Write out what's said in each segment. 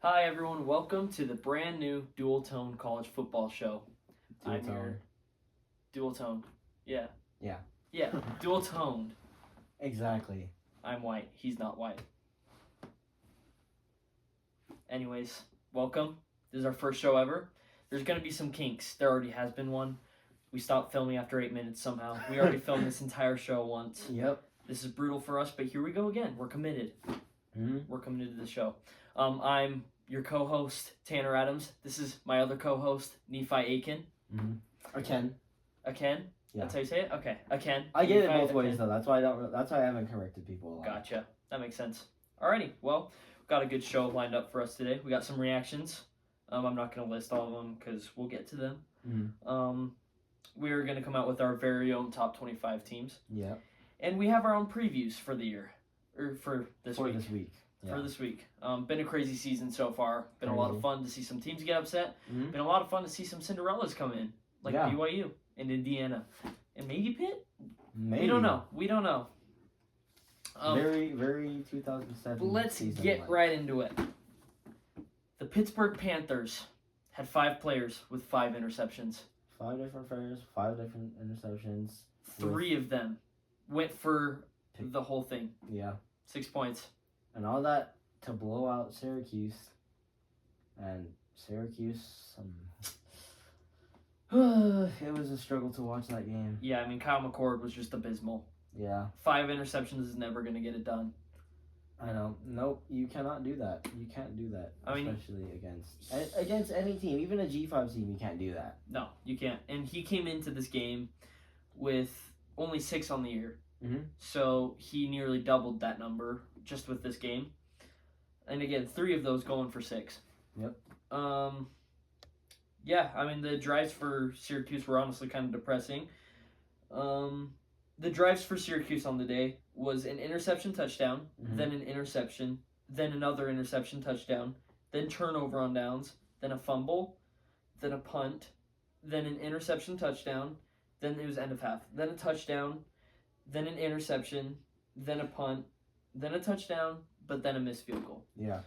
Hi everyone, welcome to the brand new Dual Tone College Football Show. I'm your Dual Tone. Yeah. Yeah. Yeah, dual toned. Exactly. I'm white, he's not white. Anyways, welcome. This is our first show ever. There's going to be some kinks. There already has been one. We stopped filming after 8 minutes somehow. We already filmed this entire show once. Yep. This is brutal for us, but here we go again. We're committed. Mm-hmm. We're committed to the show. I'm your co-host, Tanner Adams. This is my other co-host, Nephi Aiken. Mm-hmm. Aken. Aken? Yeah. That's how you say it? Okay. Aken. I get it Nephi both Aken. ways though. That's why I haven't corrected people a lot. Gotcha. That makes sense. Alrighty. Well, we've got a good show lined up for us today. We got some reactions. I'm not going to list all of them because we'll get to them. Mm-hmm. We're going to come out with our very own top 25 teams. Yeah. And we have our own previews for the year. Or for this week. Yeah. For this week. Been a crazy season so far. Been a lot of fun to see some teams get upset. Mm-hmm. Been a lot of fun to see some Cinderellas come in. Like BYU and Indiana. And maybe Pitt? Maybe. We don't know. Very, very 2007 Let's get right into it. The Pittsburgh Panthers had 5 players with 5 interceptions. 5 different players, 5 different interceptions. 3 of them went for the whole thing. Yeah. 6 points. And all that to blow out Syracuse. And Syracuse, it was a struggle to watch that game. Yeah, I mean, Kyle McCord was just abysmal. Yeah. 5 interceptions is never going to get it done. I know. Nope, you cannot do that. You can't do that. I mean, especially against any team, even a G5 team, you can't do that. No, you can't. And he came into this game with only 6 on the year. Mm-hmm. So he nearly doubled that number just with this game. And again, 3 of those going for 6. Yep. Yeah, I mean, the drives for Syracuse were honestly kind of depressing. The drives for Syracuse on the day was an interception touchdown, then an interception, then another interception touchdown, then turnover on downs, then a fumble, then a punt, then an interception touchdown, then it was end of half, then a touchdown, then an interception, then a punt, then a touchdown, but then a missed field goal. Yeah.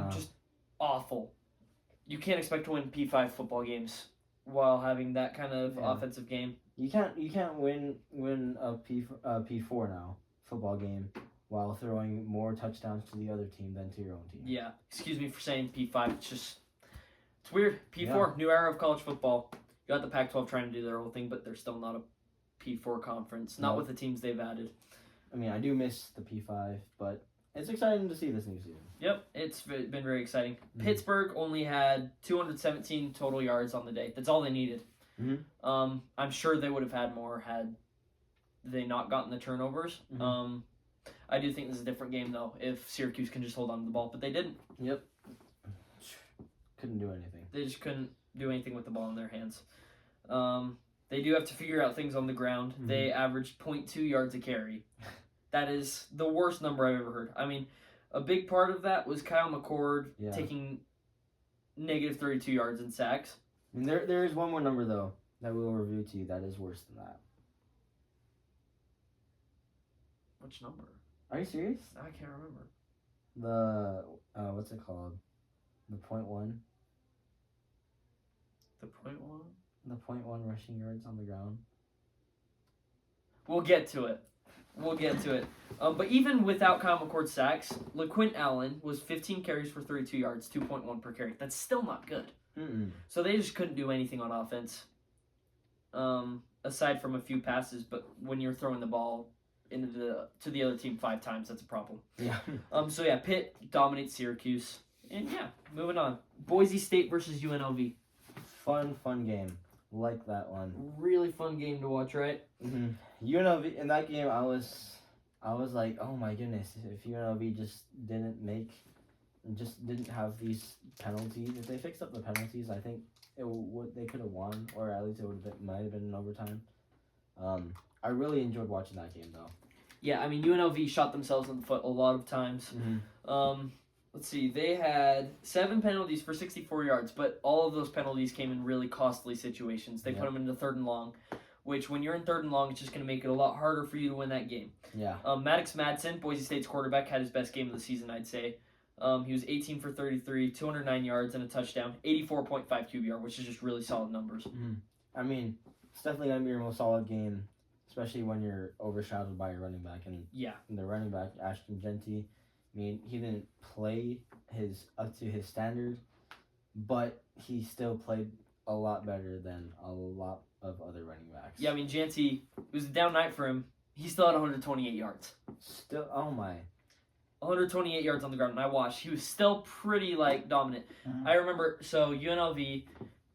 Just awful. You can't expect to win P5 football games while having that kind of offensive game. You can't win a P4 now football game while throwing more touchdowns to the other team than to your own team. Yeah. Excuse me for saying P5. It's weird. P4, new era of college football. You got the Pac-12 trying to do their whole thing, but they're still not a P4 conference. Not with the teams they've added. I mean, I do miss the P5, but it's exciting to see this new season. Yep, it's been very exciting. Mm-hmm. Pittsburgh only had 217 total yards on the day. That's all they needed. Mm-hmm. I'm sure they would have had more had they not gotten the turnovers. Mm-hmm. I do think this is a different game, though, if Syracuse can just hold on to the ball, but they didn't. Yep. Couldn't do anything. They just couldn't do anything with the ball in their hands. They do have to figure out things on the ground. Mm-hmm. They averaged 0.2 yards a carry. That is the worst number I've ever heard. I mean, a big part of that was Kyle McCord taking negative 32 yards in sacks. I mean, there is one more number, though, that we will review to you that is worse than that. Which number? Are you serious? I can't remember. The, what's it called? The 0.1? The 0.1? The 0.1 rushing yards on the ground. We'll get to it. But even without Kyle McCord's sacks, LaQuint Allen was 15 carries for 32 yards, 2.1 per carry. That's still not good. Mm-mm. So they just couldn't do anything on offense, aside from a few passes. But when you're throwing the ball to the other team 5 times, that's a problem. Yeah. Pitt dominates Syracuse, and moving on. Boise State versus UNLV. Fun game. Like that one. Really fun game to watch, right? Mm-hmm. UNLV in that game, I was like, oh my goodness, if UNLV just didn't have these penalties, if they fixed up the penalties, I think they could have won, or at least might have been in overtime. I really enjoyed watching that game though. Yeah, I mean UNLV shot themselves in the foot a lot of times. Mm-hmm. Let's see, they had 7 penalties for 64 yards, but all of those penalties came in really costly situations. They put them into 3rd and long, which when you're in 3rd and long, it's just going to make it a lot harder for you to win that game. Yeah. Maddox Madsen, Boise State's quarterback, had his best game of the season, I'd say. He was 18 for 33, 209 yards and a touchdown, 84.5 QBR, which is just really solid numbers. Mm-hmm. I mean, it's definitely going to be your most solid game, especially when you're overshadowed by your running back. And the running back, Ashton Genty, I mean, he didn't play up to his standard, but he still played a lot better than a lot of other running backs. Yeah, I mean, Genty, it was a down night for him. He still had 128 yards. Still, oh my. 128 yards on the ground, and I watched. He was still pretty, dominant. Mm-hmm. I remember, so UNLV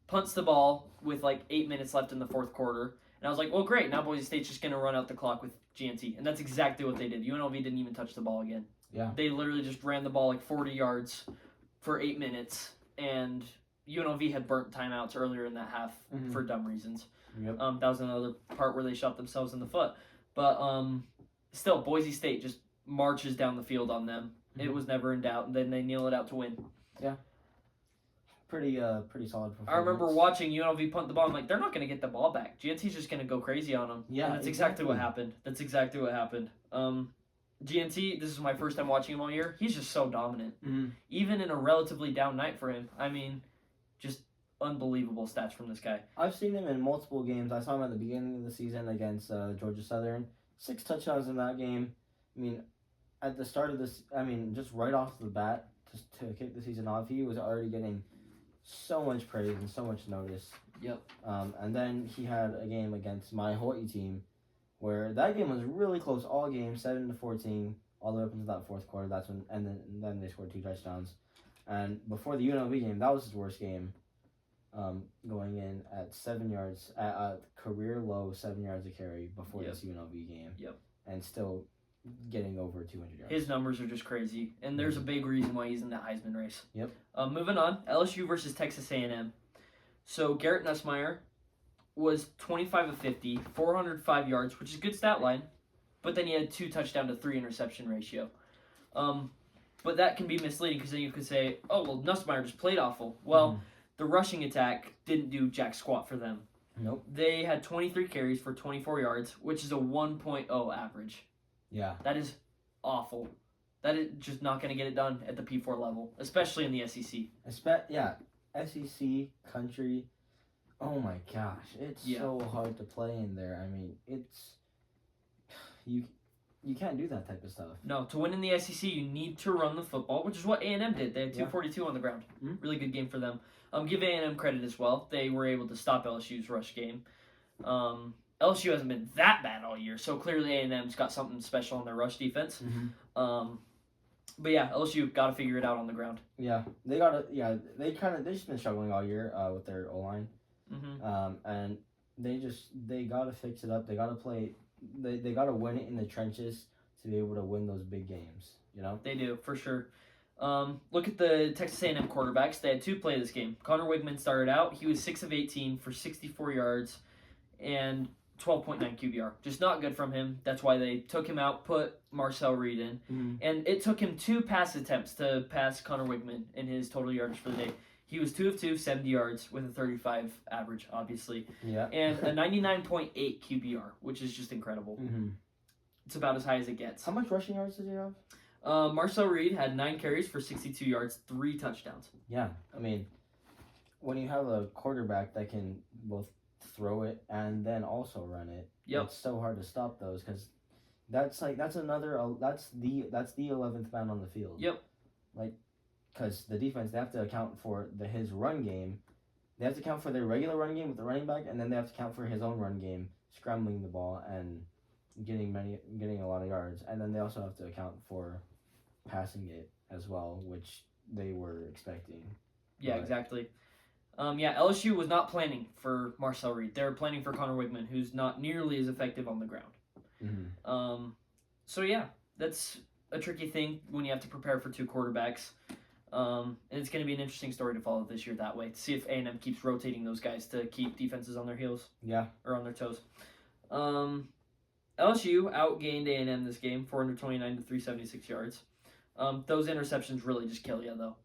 punts the ball with, 8 minutes left in the fourth quarter, and I was like, well, great, now Boise State's just going to run out the clock with GNT, and that's exactly what they did. UNLV didn't even touch the ball again. Yeah. They literally just ran the ball 40 yards for 8 minutes, and UNLV had burnt timeouts earlier in that half for dumb reasons. Yep. That was another part where they shot themselves in the foot. But still, Boise State just marches down the field on them. Mm-hmm. It was never in doubt, and then they kneel it out to win. Yeah. Pretty solid performance. I remember watching UNLV punt the ball. I'm like, they're not going to get the ball back. GNT's just going to go crazy on them. Yeah, and that's exactly what happened. GNT, this is my first time watching him all year. He's just so dominant. Mm-hmm. Even in a relatively down night for him. I mean, just unbelievable stats from this guy. I've seen him in multiple games. I saw him at the beginning of the season against Georgia Southern. 6 touchdowns in that game. I mean, at the start of this, just right off the bat, just to kick the season off, he was already getting so much praise and so much notice. Yep. And then he had a game against my Hawaii team, where that game was really close all game, 7-14, all the way up into that fourth quarter. That's when, and then they scored 2 touchdowns. And before the UNLV game, that was his worst game. Going in at 7 yards, at a career low 7 yards a carry before this UNLV game. Yep. And still getting over 200 yards. His numbers are just crazy, and there's a big reason why he's in that Heisman race. Yep. Moving on, LSU versus Texas A&M. So Garrett Nussmeier was 25 of 50, 405 yards, which is a good stat line, but then he had 2 touchdown to 3 interception ratio. But that can be misleading because then you could say, oh, well, Nussmeier just played awful. Well, the rushing attack didn't do jack squat for them. Nope. They had 23 carries for 24 yards, which is a 1.0 average. Yeah. That is awful. That is just not going to get it done at the P4 level, especially in the SEC. SEC country. Oh my gosh, it's so hard to play in there. I mean, it's you can't do that type of stuff. No, to win in the SEC, you need to run the football, which is what A&M did. They had 242 on the ground. Mm-hmm. Really good game for them. Give A&M credit as well. They were able to stop LSU's rush game. LSU hasn't been that bad all year, so clearly A&M's got something special on their rush defense. Mm-hmm. But yeah, LSU got to figure it out on the ground. Yeah, they got to. Yeah, they've just been struggling all year with their O-line. Mm-hmm. And they got to fix it up. They got to play. They got to win it in the trenches to be able to win those big games. You know. They do for sure. Look at the Texas A&M quarterbacks. They had 2 play this game. Connor Wigman started out. He was 6 of 18 for 64 yards and 12.9 QBR. Just not good from him. That's why they took him out, put Marcel Reed in. Mm-hmm. And it took him 2 pass attempts to pass Connor Wigman in his total yardage for the day. He was 2 of 2, 70 yards with a 35 average, obviously. Yeah. And a 99.8 QBR, which is just incredible. Mm-hmm. It's about as high as it gets. How much rushing yards did he have? Marcel Reed had 9 carries for 62 yards, 3 touchdowns. Yeah, I mean, when you have a quarterback that can both throw it and then also run it, it's so hard to stop those because that's the 11th man on the field. Yep. Because the defense, they have to account for his run game. They have to account for their regular run game with the running back, and then they have to account for his own run game, scrambling the ball and getting a lot of yards, and then they also have to account for passing it as well, which they were expecting. Yeah, exactly. LSU was not planning for Marcel Reed. They were planning for Connor Wigman, who's not nearly as effective on the ground. Mm-hmm. So yeah, that's a tricky thing when you have to prepare for 2 quarterbacks. And it's going to be an interesting story to follow this year that way, to see if A&M keeps rotating those guys to keep defenses on their heels. Yeah. Or on their toes. LSU outgained A&M this game, 429 to 376 yards. Those interceptions really just kill you, though.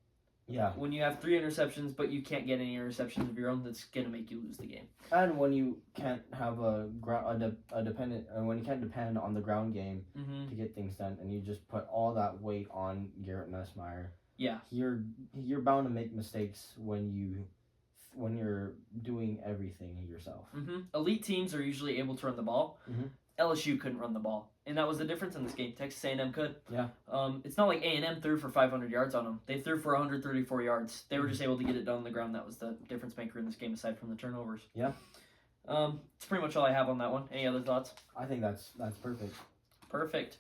Yeah. When you have 3 interceptions, but you can't get any interceptions of your own, that's going to make you lose the game. And when you can't have when you can't depend on the ground game to get things done, and you just put all that weight on Garrett Nussmeier, Yeah. You're bound to make mistakes when you're doing everything yourself. Elite teams are usually able to run the ball. LSU couldn't run the ball, and that was the difference in this game. Texas A&M could. Yeah. It's not like A&M threw for 500 yards on them. They threw for 134 yards. They were just able to get it done on the ground. That was the difference maker in this game, aside from the turnovers. Yeah. It's pretty much all I have on that one. Any other thoughts? I think that's perfect. Perfect.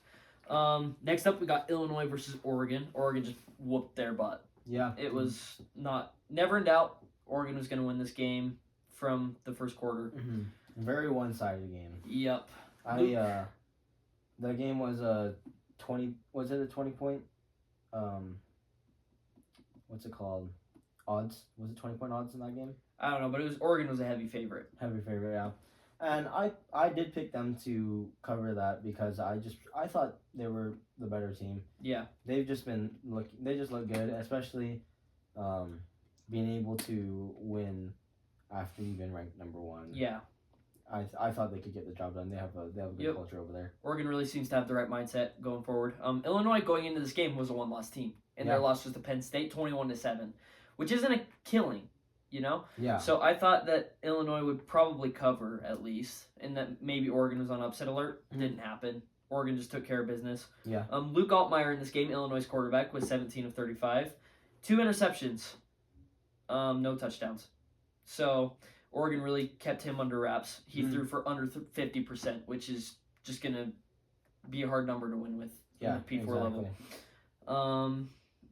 Next up, we got Illinois versus Oregon. Oregon just whooped their butt. Yeah. It was never in doubt. Oregon was going to win this game from the first quarter. Very one-sided game. Yep. The game was a 20. Was it a 20-point? What's it called? Odds. Was it 20-point odds in that game? I don't know, but Oregon was a heavy favorite. Heavy favorite, yeah. And I did pick them to cover that because I thought they were the better team. Yeah. They just look good, especially being able to win after you've been ranked number 1. Yeah. I thought they could get the job done. They have a good culture over there. Oregon really seems to have the right mindset going forward. Illinois going into this game was a 1-loss team, and their loss was to Penn State, 21-7, which isn't a killing, you know. Yeah. So I thought that Illinois would probably cover at least, and that maybe Oregon was on upset alert. Didn't happen. Oregon just took care of business. Yeah. Luke Altmaier in this game, Illinois' quarterback, was 17 of 35, 2 interceptions, no touchdowns. So Oregon really kept him under wraps. He threw for under 50%, which is just going to be a hard number to win with in the P4 level.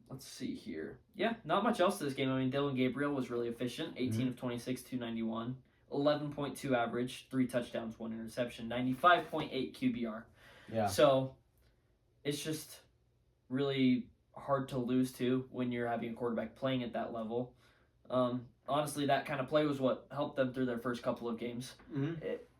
Let's see here. Yeah, not much else to this game. I mean, Dylan Gabriel was really efficient. 18 of 26, 291. 11.2 average, 3 touchdowns, 1 interception. 95.8 QBR. Yeah. So it's just really hard to lose to when you're having a quarterback playing at that level. Honestly, that kind of play was what helped them through their first couple of games.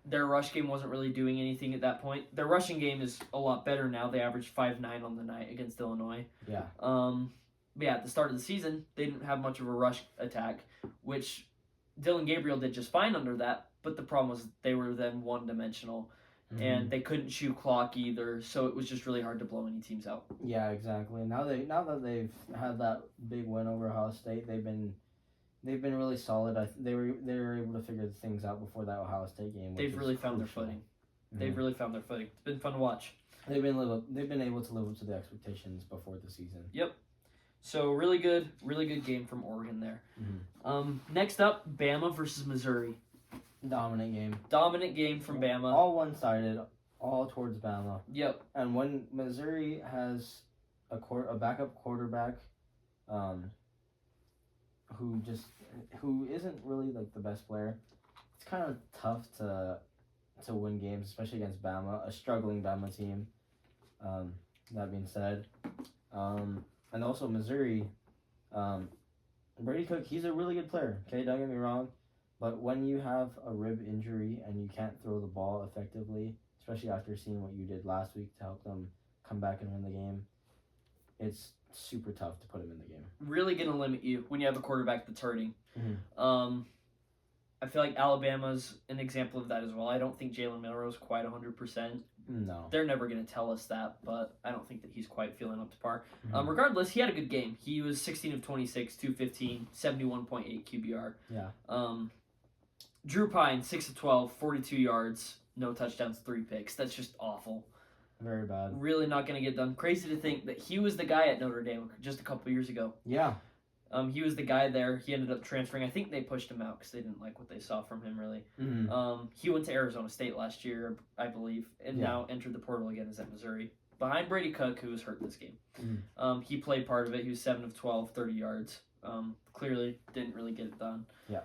Their rush game wasn't really doing anything at that point. Their rushing game is a lot better now. They averaged 5.9 on the night against Illinois. Yeah. But yeah, at the start of the season, they didn't have much of a rush attack, which Dylan Gabriel did just fine under that. But the problem was they were then one-dimensional, and they couldn't chew clock either. So it was just really hard to blow any teams out. Yeah, exactly. Now that they've had that big win over Ohio State, they've been really solid. They were able to figure things out before that Ohio State game. They've really found their footing. They've really found their footing. It's been fun to watch. They've been able to live up to the expectations before the season. Yep. So really good game from Oregon there. Next up, Bama versus Missouri. Dominant game from Bama. All one-sided, all towards Bama. Yep. And when Missouri has a backup quarterback, who isn't really like the best player, it's kind of tough to win games, especially against Bama, a struggling Bama team. That being said, and also Missouri, Brady Cook, he's a really good player. Okay, don't get me wrong, but when you have a rib injury and you can't throw the ball effectively, especially after seeing what you did last week to help them come back and win the game, it's super tough to put him in the game. Really going to limit you when you have a quarterback that's hurting. I feel like Alabama's an example of that as well. I don't think Jalen Milroe's quite 100%. No. They're never going to tell us that, but I don't think that he's quite feeling up to par. Regardless, he had a good game. He was 16 of 26, 215, 71.8 QBR. Yeah. Drew Pine, 6 of 12, 42 yards, no touchdowns, 3 picks. That's just awful. Very bad. Really not going to get done. Crazy to think that he was the guy at Notre Dame just a couple years ago. Yeah. He was the guy there. He ended up transferring. I think they pushed him out because they didn't like what they saw from him, really. He went to Arizona State last year, I believe, and now entered the portal again as at Missouri. Behind Brady Cook, who was hurt this game. He played part of it. He was 7 of 12, 30 yards. Clearly didn't really get it done. Yeah.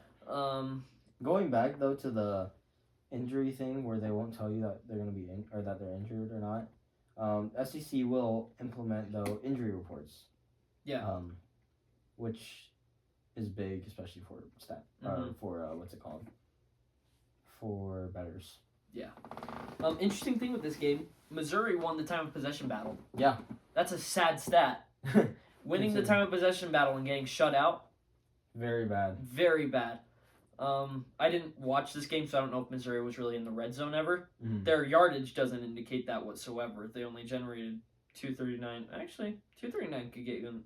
Going back, though, to the injury thing where they won't tell you that they're going to be or that they're injured or not, SEC will implement, though, injury reports. Yeah. Which is big, especially for what's it called? For bettors. Yeah. Interesting thing with this game, Missouri won the time of possession battle. Yeah. That's a sad stat. Winning the time of possession battle and getting shut out. Very bad. Very bad. I didn't watch this game, so I don't know if Missouri was really in the red zone ever. Their yardage doesn't indicate that whatsoever. They only generated 239. Actually, 239 could get you in.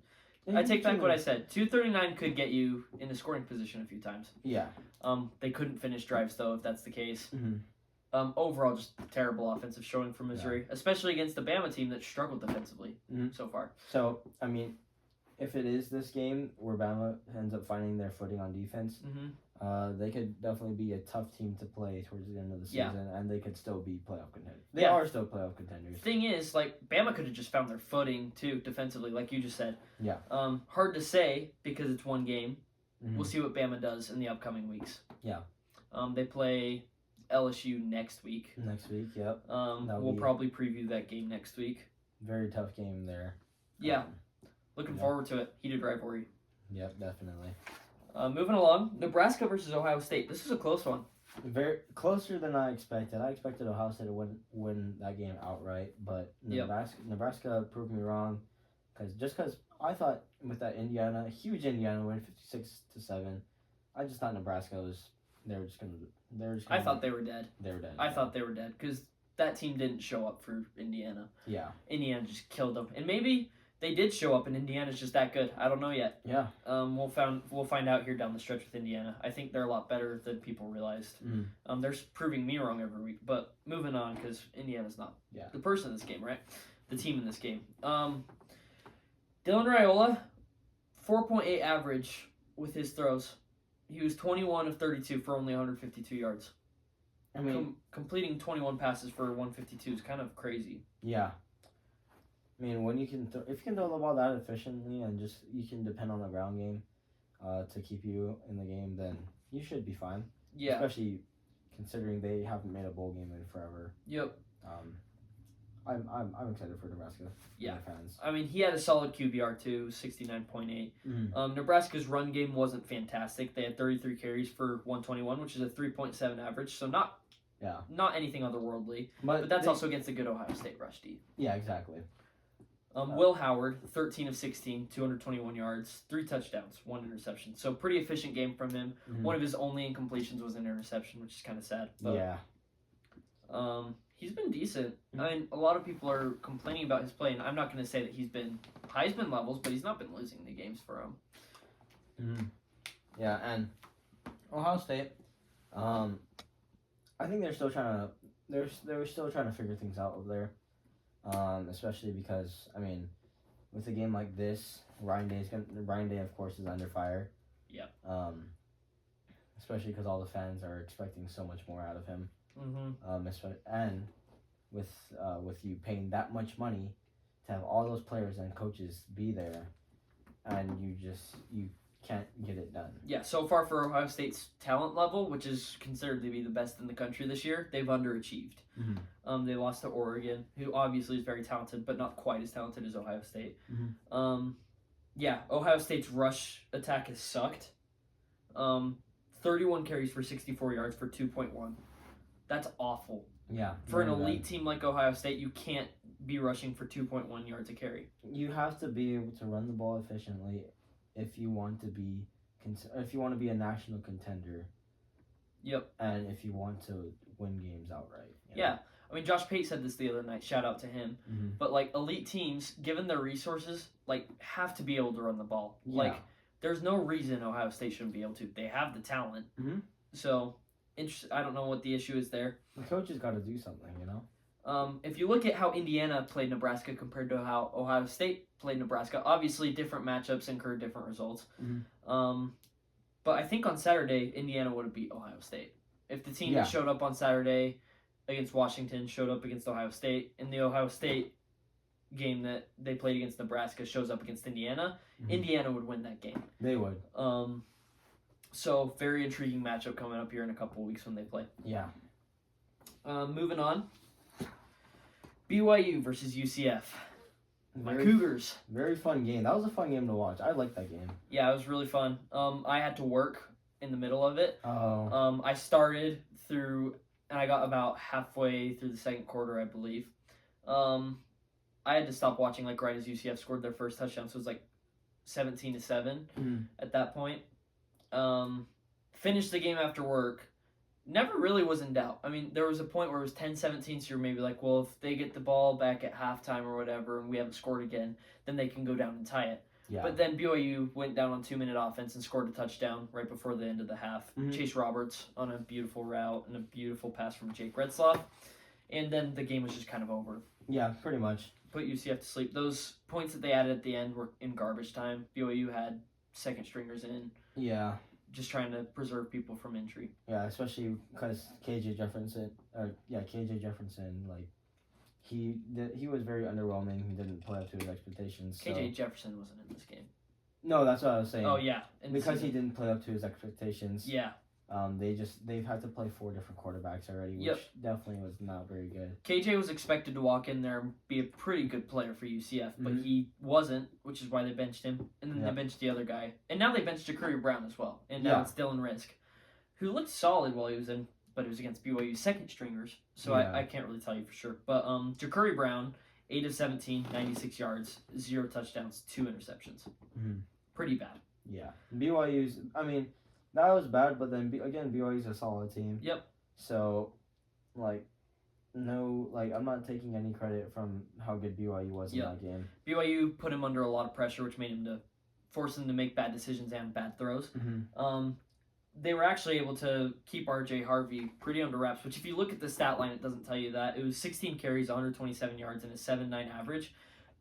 I take back what I said. 239 could get you in a scoring position a few times. Yeah. They couldn't finish drives though, if that's the case. Mm-hmm. Overall, just terrible offensive showing from Missouri, especially against the Bama team that struggled defensively so far. So, I mean, if it is this game where Bama ends up finding their footing on defense, they could definitely be a tough team to play towards the end of the season, and they could still be playoff contenders. They are still playoff contenders. Thing is, like, Bama could have just found their footing, too, defensively, like you just said. Yeah. Hard to say because it's one game. We'll see what Bama does in the upcoming weeks. Yeah. They play LSU next week. Yep. We'll probably preview that game next week. Very tough game there. Yeah. Looking forward to it. Heated rivalry. Yep, definitely. Moving along, Nebraska versus Ohio State. This is a close one. Very closer than I expected. I expected Ohio State to win that game outright, but Nebraska proved me wrong. Because I thought with that huge Indiana win, 56-7, I just thought Nebraska was. I thought they were dead. They were dead. I thought they were dead because that team didn't show up for Indiana. Yeah. Indiana just killed them, and maybe they did show up, and Indiana's just that good. I don't know yet. Yeah. We'll find out here down the stretch with Indiana. I think they're a lot better than people realized. They're proving me wrong every week. But moving on, because Indiana's not the person in this game, right? The team in this game. Dylan Raiola, 4.8 average with his throws. He was 21 of 32 for only 152 yards. I mean, completing 21 passes for 152 is kind of crazy. Yeah. I mean, when if you can throw the ball that efficiently and just you can depend on the ground game to keep you in the game, then you should be fine. Yeah. Especially considering they haven't made a bowl game in forever. Yep. I'm excited for Nebraska. Fans. I mean, he had a solid QBR too, 69.8. Nebraska's run game wasn't fantastic. They had 33 carries for 121, which is a 3.7 average, so not anything otherworldly. But that's also against a good Ohio State rush D. Yeah, exactly. Will Howard, 13 of 16, 221 yards, 3 touchdowns, 1 interception. So pretty efficient game from him. One of his only incompletions was an interception, which is kind of sad. But, he's been decent. I mean, a lot of people are complaining about his play, and I'm not going to say that he's been Heisman levels, but he's not been losing the games for him. Yeah, and Ohio State, I think they're still trying to figure things out over there. Especially because, I mean, with a game like this, Ryan Day, of course, is under fire. Yeah. Especially because all the fans are expecting so much more out of him. And with you paying that much money to have all those players and coaches be there, and you can't get it done. Yeah, so far for Ohio State's talent level, which is considered to be the best in the country this year, they've underachieved. They lost to Oregon, who obviously is very talented, but not quite as talented as Ohio State. Ohio State's rush attack has sucked. 31 carries for 64 yards for 2.1. That's awful. Yeah. For an elite team like Ohio State, you can't be rushing for 2.1 yards a carry. You have to be able to run the ball efficiently if you want to be a national contender. Yep. And if you want to win games outright. Yeah. I mean, Josh Pate said this the other night. Shout out to him. But, like, elite teams, given their resources, like, have to be able to run the ball. Yeah. Like, there's no reason Ohio State shouldn't be able to. They have the talent. So, I don't know what the issue is there. The coach has got to do something, you know? If you look at how Indiana played Nebraska compared to how Ohio State played Nebraska, obviously different matchups incur different results. But I think on Saturday, Indiana would have beat Ohio State. If the team that showed up on Saturday against Washington showed up against Ohio State, and the Ohio State game that they played against Nebraska shows up against Indiana, Indiana would win that game. They would. So, very intriguing matchup coming up here in a couple of weeks when they play. Yeah. Moving on. BYU versus UCF. My Cougars. Very fun game. That was a fun game to watch. I liked that game. Yeah, it was really fun. I had to work in the middle of it. Oh. I started through, and I got about halfway through the second quarter, I believe. I had to stop watching like right as UCF scored their first touchdown, so it was like 17-7 at that point. Finished the game after work. Never really was in doubt. I mean, there was a point where it was 10-17, so you're maybe like, well, if they get the ball back at halftime or whatever and we haven't scored again, then they can go down and tie it. Yeah. But then BYU went down on 2-minute offense and scored a touchdown right before the end of the half. Chase Roberts on a beautiful route and a beautiful pass from Jake Retzloff. And then the game was just kind of over. Yeah, pretty much. Put UCF to sleep. Those points that they added at the end were in garbage time. BYU had second stringers in. Yeah. Just trying to preserve people from injury. Yeah, especially because KJ Jefferson, like, he was very underwhelming. He didn't play up to his expectations. KJ Jefferson wasn't in this game. No, that's what I was saying. Oh, yeah. Because he didn't play up to his expectations. Yeah. They've had to play 4 different quarterbacks already, which definitely was not very good. KJ was expected to walk in there and be a pretty good player for UCF, but he wasn't, which is why they benched him. And then they benched the other guy. And now they benched Ja'Cory Brown as well. And now it's Dylan Risk, who looked solid while he was in, but it was against BYU's second stringers. So I can't really tell you for sure. But Ja'Cory Brown, 8 of 17, 96 yards, 0 touchdowns, 2 interceptions. Pretty bad. Yeah. BYU's, I mean, that was bad, but then, again, BYU's a solid team. Yep. So, I'm not taking any credit from how good BYU was in that game. BYU put him under a lot of pressure, which made him to force him to make bad decisions and bad throws. They were actually able to keep R.J. Harvey pretty under wraps, which if you look at the stat line, it doesn't tell you that. It was 16 carries, 127 yards, and a 7.9 average.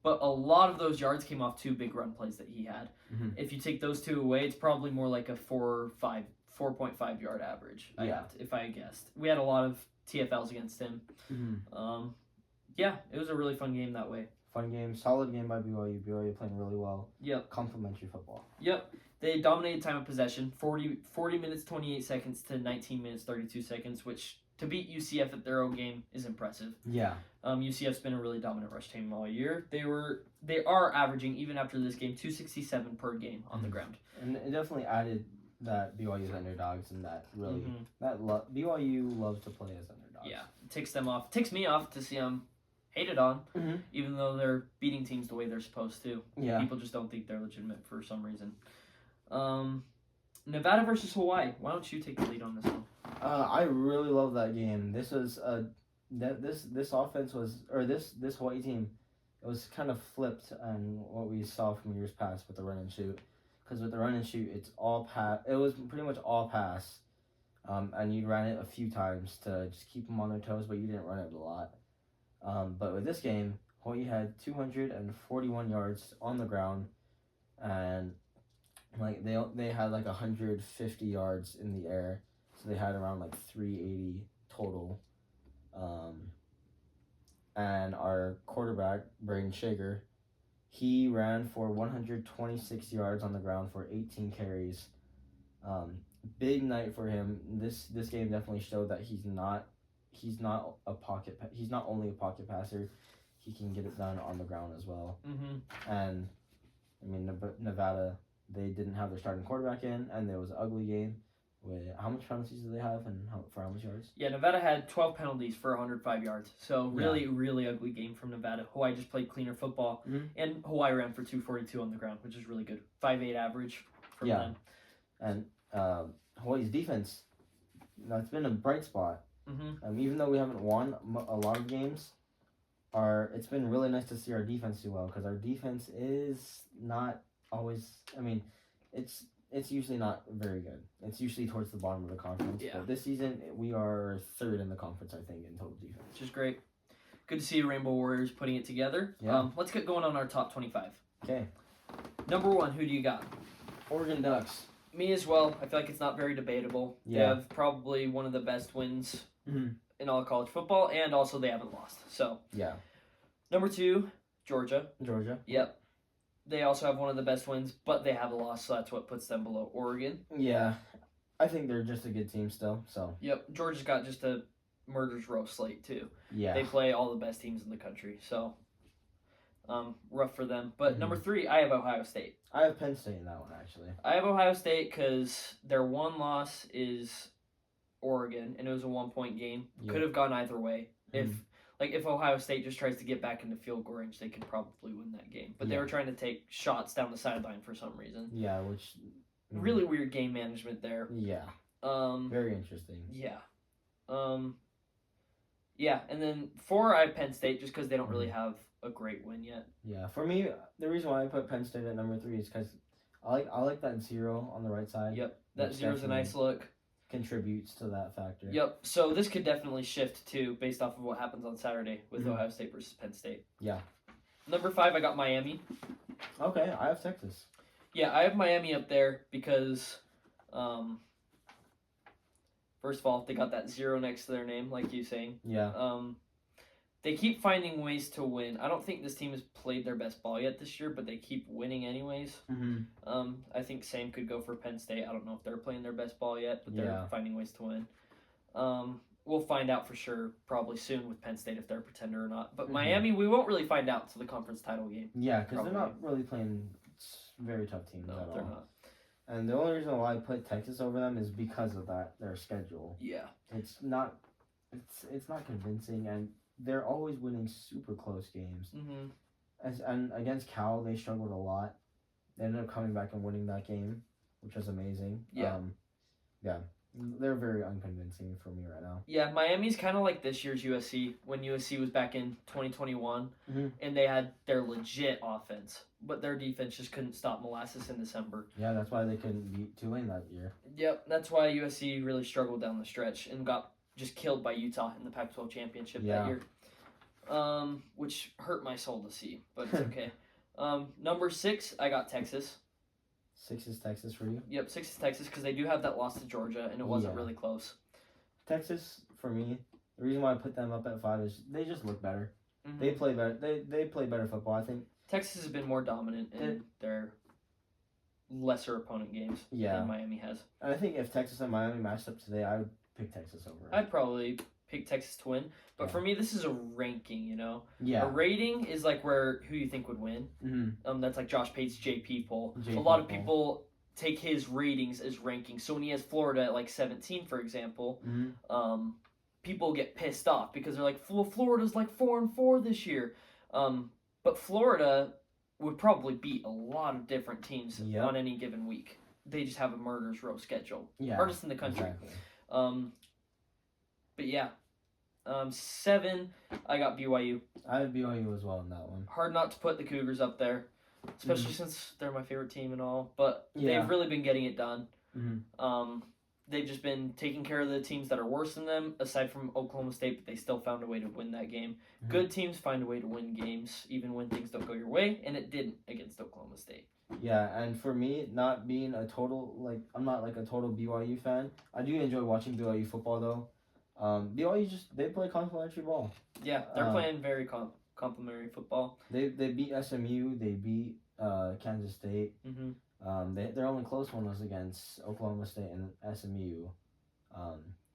But a lot of those yards came off 2 big run plays that he had. If you take those 2 away, it's probably more like a 4.5 yard average, if I guessed. We had a lot of TFLs against him. It was a really fun game that way. Fun game, solid game by BYU. BYU playing really well. Yep. Complimentary football. Yep. They dominated time of possession, 40 minutes, 28 seconds to 19 minutes, 32 seconds, which to beat UCF at their own game is impressive. Yeah. UCF's been a really dominant rush team all year. They are averaging, even after this game, 267 per game on the ground. And it definitely added that BYU's underdogs and that really BYU loves to play as underdogs. Yeah, it takes them off. It takes me off to see them hated on, even though they're beating teams the way they're supposed to. Yeah. People just don't think they're legitimate for some reason. Nevada versus Hawaii. Why don't you take the lead on this one? I really love that game. This was this offense was, or this Hawaii team, it was kind of flipped on what we saw from years past with the run and shoot. Because with the run and shoot, it's all pass. It was pretty much all pass, and you ran it a few times to just keep them on their toes, but you didn't run it a lot. But with this game, Hawaii had 241 yards on the ground, and like they had like 150 yards in the air, so they had around like 380 total. And our quarterback, Braden Shager, he ran for 126 yards on the ground for 18 carries. Big night for him. This game definitely showed that he's not only a pocket passer. He can get it done on the ground as well. And I mean, Nevada, they didn't have their starting quarterback in, and it was an ugly game. With how much penalties do they have, and for how much yards? Yeah, Nevada had 12 penalties for 105 yards. So really ugly game from Nevada. Hawaii just played cleaner football, and Hawaii ran for 242 on the ground, which is really good. 5.8 average from them. And Hawaii's defense, it's been a bright spot. Even though we haven't won a lot of games, it's been really nice to see our defense do well, because our defense is not always. I mean, it's usually not very good. It's usually towards the bottom of the conference. Yeah. But this season, we are 3rd in the conference, I think, in total defense. Which is great. Good to see Rainbow Warriors putting it together. Yeah. Let's get going on our top 25. Okay. Number 1, who do you got? Oregon Ducks. Me as well. I feel like it's not very debatable. Yeah. They have probably one of the best wins in all of college football, and also they haven't lost. So. Yeah. Number 2, Georgia. Georgia. Yep. They also have one of the best wins, but they have a loss, so that's what puts them below Oregon. Yeah. I think they're just a good team still, so. Yep. Georgia's got just a murder's row slate, too. Yeah. They play all the best teams in the country, so rough for them. But number 3, I have Ohio State. I have Penn State in that one, actually. I have Ohio State because their one loss is Oregon, and it was a 1-point game. Yeah. Could have gone either way. If Ohio State just tries to get back into field goal range, they could probably win that game. But they were trying to take shots down the sideline for some reason. Yeah, which... Really weird game management there. Yeah. Very interesting. Yeah. Yeah, and then 4, I have Penn State just because they don't really have a great win yet. Yeah, for me, the reason why I put Penn State at number 3 is because I like that 0 on the right side. Yep, that which 0's a nice look. Contributes to that factor. Yep. So this could definitely shift too, based off of what happens on Saturday with Mhm. Ohio State versus Penn State. Yeah. Number 5, I got Miami. Okay, I have Texas. Yeah, I have Miami up there because, first of all, they got that 0 next to their name, like you saying. Yeah. They keep finding ways to win. I don't think this team has played their best ball yet this year, but they keep winning anyways. Mm-hmm. I think same could go for Penn State. I don't know if they're playing their best ball yet, but they're Yeah. finding ways to win. We'll find out for sure probably soon with Penn State if they're a pretender or not. But Mhm. Miami, we won't really find out until the conference title game. Yeah, because they're Probably. not really playing very tough teams No, at they're all. not. And the only reason why I put Texas over them is because of their schedule. Yeah. It's not convincing, and they're always winning super close games. Mm-hmm. And against Cal, they struggled a lot. They ended up coming back and winning that game, which was amazing. Yeah. Yeah. They're very unconvincing for me right now. Yeah, Miami's kind of like this year's USC when USC was back in 2021, Mhm. and they had their legit offense, but their defense just couldn't stop Molasses in December. Yeah, that's why they couldn't beat Tulane that year. Yep, that's why USC really struggled down the stretch and got just killed by Utah in the Pac-12 championship that year. Which hurt my soul to see, but it's okay. Number 6, I got Texas. 6 is Texas for you? Yep, 6 is Texas because they do have that loss to Georgia, and it wasn't really close. Texas, for me, the reason why I put them up at 5 is they just look better. Mm-hmm. They play better. They play better football, I think. Texas has been more dominant in their lesser opponent games than Miami has. And I think if Texas and Miami matched up today, I would pick Texas over. I'd probably pick Texas to win, but Yeah. for me, this is a ranking. You know, Yeah. a rating is like who you think would win. Mm-hmm. That's like Josh Pate's JP poll. JP A lot of poll. people take his ratings as rankings. So when he has Florida at like 17, for example, Mm-hmm. People get pissed off because they're like, well, Florida's like 4-4 this year. But Florida would probably beat a lot of different teams on any given week. They just have a murderer's row schedule. Yeah. Hardest in the country. Exactly. But yeah. 7, I got BYU. I have BYU as well in that one. Hard not to put the Cougars up there, especially since they're my favorite team and all. But they've really been getting it done. Mm-hmm. They've just been taking care of the teams that are worse than them, aside from Oklahoma State, but they still found a way to win that game. Mhm. Good teams find a way to win games, even when things don't go your way, and it didn't against Oklahoma State. Yeah, and for me, not being a total, I'm not like a total BYU fan. I do enjoy watching BYU football, though. BYU they play complimentary ball. Yeah, they're playing very complimentary football. They beat SMU, they beat Kansas State. Mm-hmm. Their only close one was against Oklahoma State and SMU.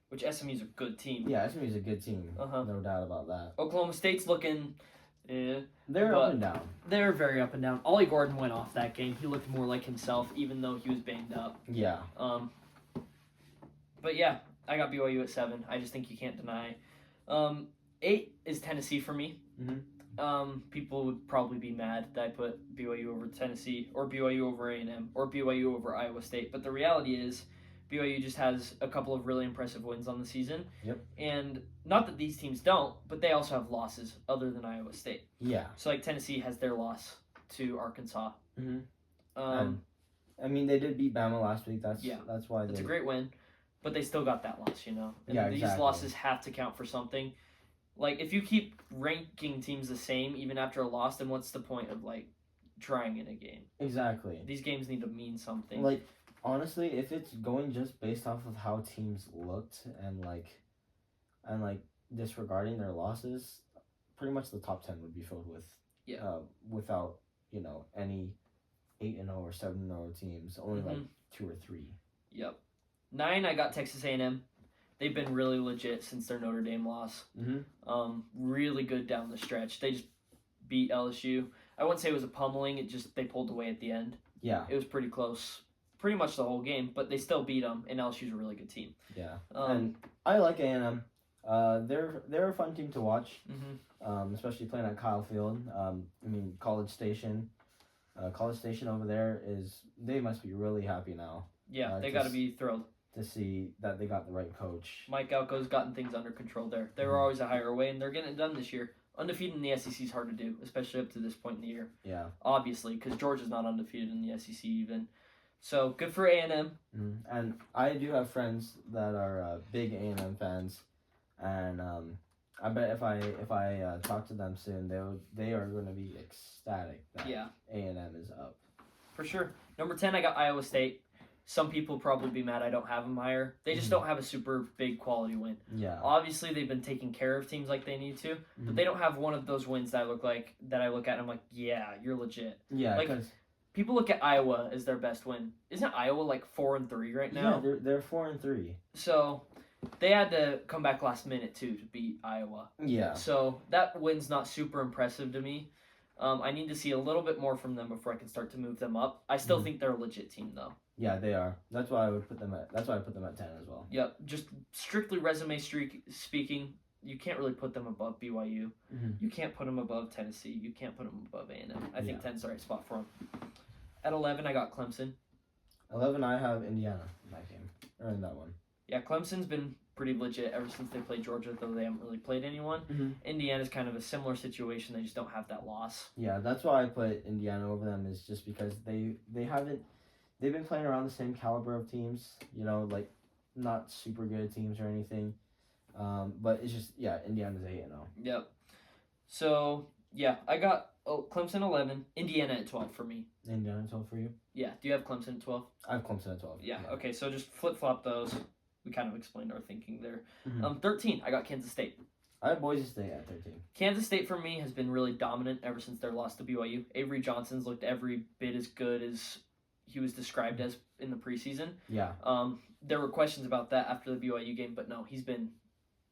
Which SMU's a good team. Yeah, SMU's a good team. Uh-huh. No doubt about that. Oklahoma State's looking... They're up and down. They're very up and down. Ollie Gordon went off that game. He looked more like himself, even though he was banged up. Yeah. But yeah, I got BYU at 7. I just think you can't deny. 8 is Tennessee for me. Mm-hmm. People would probably be mad that I put BYU over Tennessee, or BYU over A&M, or BYU over Iowa State. But the reality is, BYU just has a couple of really impressive wins on the season. Yep. And not that these teams don't, but they also have losses other than Iowa State. Yeah. So like Tennessee has their loss to Arkansas. Mm-hmm. I mean, they did beat Bama last week. That's why it's a great win, but they still got that loss, you know. And yeah, these losses have to count for something. Like if you keep ranking teams the same even after a loss, then what's the point of like trying in a game? Exactly. These games need to mean something. Like honestly, if it's going just based off of how teams looked and disregarding their losses, pretty much the top 10 would be filled with without any 8-0 or 7-0 teams. Only like 2 or 3. Yep. 9, I got Texas A&M. They've been really legit since their Notre Dame loss. Mm-hmm. Really good down the stretch. They just beat LSU. I wouldn't say it was a pummeling. They pulled away at the end. Yeah. It was pretty close, pretty much the whole game. But they still beat them, and LSU's a really good team. Yeah. And I like A&M. They're a fun team to watch. Mm-hmm. Especially playing at Kyle Field. College Station. College Station over there they must be really happy now. Yeah, they got to be thrilled to see that they got the right coach. Mike Alco's gotten things under control there. They were always a higher way, and they're getting it done this year. Undefeated in the SEC is hard to do, especially up to this point in the year. Yeah. Obviously, because Georgia's not undefeated in the SEC even. So good for A&M. And I do have friends that are big A&M fans, and I bet if I talk to them soon, they are going to be ecstatic that A&M is up. For sure. Number 10, I got Iowa State. Some people probably be mad I don't have them higher. They just don't have a super big quality win. Yeah. Obviously, they've been taking care of teams like they need to, but they don't have one of those wins that I look at and I'm like, yeah, you're legit. Yeah, like people look at Iowa as their best win. Isn't Iowa like 4-3 right now? Yeah, they're 4-3. So they had to come back last minute too to beat Iowa. Yeah. So that win's not super impressive to me. I need to see a little bit more from them before I can start to move them up. I still think they're a legit team though. Yeah, they are. That's why I put them at 10 as well. Yep, just strictly resume speaking, you can't really put them above BYU. You can't put them above Tennessee. You can't put them above A&M. I think 10's the right spot for them. At 11, I got Clemson. 11, I have Indiana in that game, or in that one. Yeah, Clemson's been pretty legit ever since they played Georgia, though they haven't really played anyone. Indiana's kind of a similar situation. They just don't have that loss. Yeah, that's why I put Indiana over them, is just because they've been playing around the same caliber of teams, like not super good teams or anything. But it's just, Indiana's 8-0. Yep. So, I got Clemson 11, Indiana at 12 for me. Indiana at 12 for you? Yeah. Do you have Clemson at 12? I have Clemson at 12. Yeah. Okay, so just flip-flop those. We kind of explained our thinking there. 13, I got Kansas State. I have Boise State at 13. Kansas State for me has been really dominant ever since their loss to BYU. Avery Johnson's looked every bit as good as he was described as in the preseason. Yeah. There were questions about that after the BYU game, but no, he's been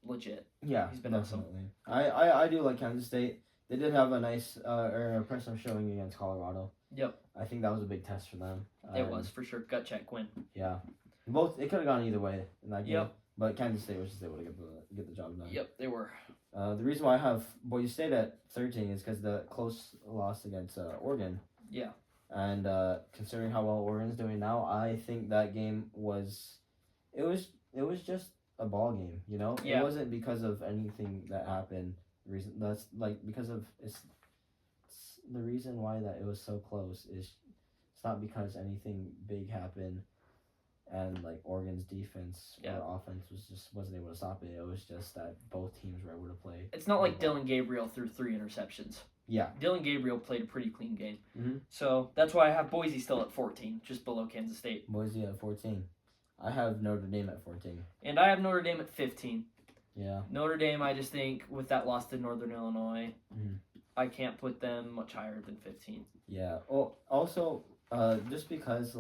legit. Yeah, he's been definitely. Awesome. I do like Kansas State. They did have a nice impressive showing against Colorado. Yep. I think that was a big test for them. It was, for sure. Gut check win. Yeah. It could have gone either way in that game. Yep. But Kansas State was just able to get the job done. Yep, they were. The reason why I have Boise State at 13 is because the close loss against Oregon. Yeah. And considering how well Oregon's doing now, I think that game was just a ball game. Yeah. It wasn't because of anything that happened. Because of it's the reason why that it was so close is it's not because anything big happened. And Oregon's defense or offense wasn't able to stop it. It was just that both teams were able to play. It's not like Dylan Gabriel threw 3 interceptions. Yeah. Dylan Gabriel played a pretty clean game. Mm-hmm. So that's why I have Boise still at 14, just below Kansas State. Boise at 14. I have Notre Dame at 14. And I have Notre Dame at 15. Yeah. Notre Dame, I just think with that loss to Northern Illinois, I can't put them much higher than 15. Yeah. Oh, also, just because